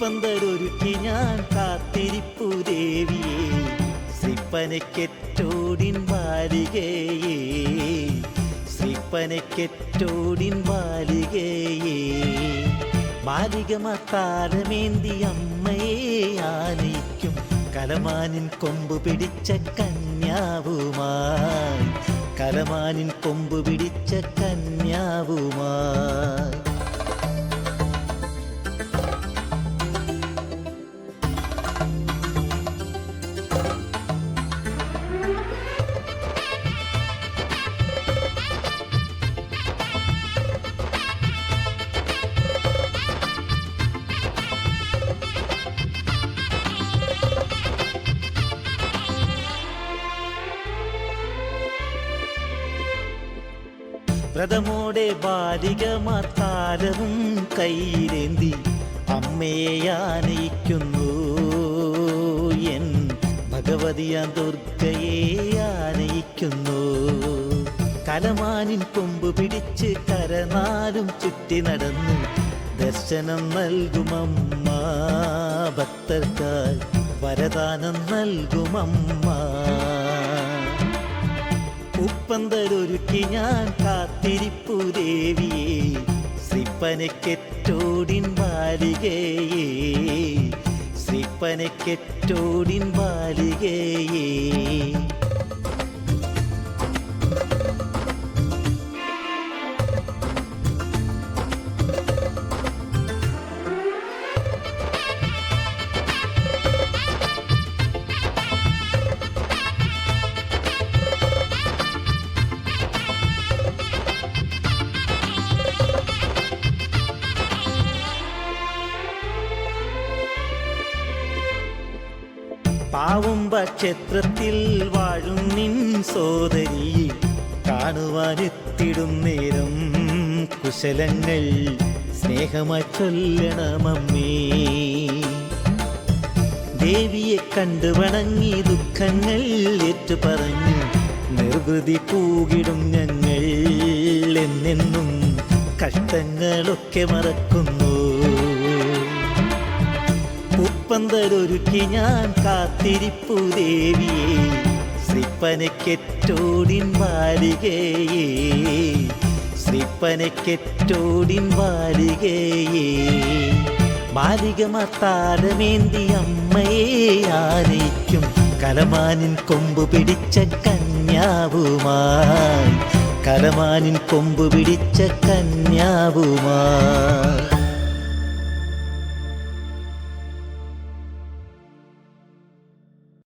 പൂപ്പന്തരൊരുക്കി ഞാൻ കാത്തിരിപ്പു ദേവിയെ, ശ്രീപ്പനക്കെറ്റോടിൻ ബാലികയെ, ശ്രീപ്പനക്കെറ്റോടിൻ ബാലികയെ. ബാലികമാത്താരമേന്തി അമ്മയെ ആനയിക്കും കലമാനിൻ കൊമ്പ് പിടിച്ച കന്യാവുമായി, കലമാനിൻ കൊമ്പ് പിടിച്ച കന്യാവുമായി. വ്രതമോടെ ബാലികമാത്താരവും കൈയിലേന്തി അമ്മയെ ആനയിക്കുന്നു, എൻ ഭഗവതിയാ ദുർഗയെ ആനയിക്കുന്നു. കലമാനിൻ കൊമ്പ് പിടിച്ച് കരനാലും ചുറ്റി നടന്ന് ദർശനം നൽകുമമ്മ, ഭക്തർക്കായി വരദാനം നൽകുമമ്മ. പൂപ്പന്തരൊരുക്കി ഞാൻ കാത്തിരിപ്പു ദേവിയെ, ശ്രീപ്പനക്കെറ്റോടിൻ ബാലികയെ, ശ്രീപ്പനക്കെറ്റോടിൻ ബാലികയെ. പാവുമ്പ ക്ഷേത്രത്തിൽ വാഴും നിൻ സോദരിയെ കാണുവാനെത്തിടും നേരം കുശലങ്ങൾ സ്നേഹമായി ചൊല്ലണമമ്മേ. ദേവിയെ കണ്ടു വണങ്ങി ദുഃഖങ്ങൾ ഏറ്റുപറഞ്ഞു നിർവൃതി പൂകിടും ഞങ്ങൾ, എന്നെന്നും കഷ്ടങ്ങളൊക്കെ മറക്കുന്നു. പൂപ്പന്തരൊരുക്കി ഞാൻ കാത്തിരിപ്പു ദേവിയെ, ശ്രീപ്പനക്കെറ്റോടിൻ ബാലികയെ, ശ്രീപ്പനക്കെറ്റോടിൻ ബാലികയെ. ബാലികമാത്താരമേന്തി അമ്മയെ ആനയിക്കും കലമാനിൻ കൊമ്പ് പിടിച്ച കന്യാവുമായി, കലമാനിൻ കൊമ്പ് പിടിച്ച കന്യാവുമായി.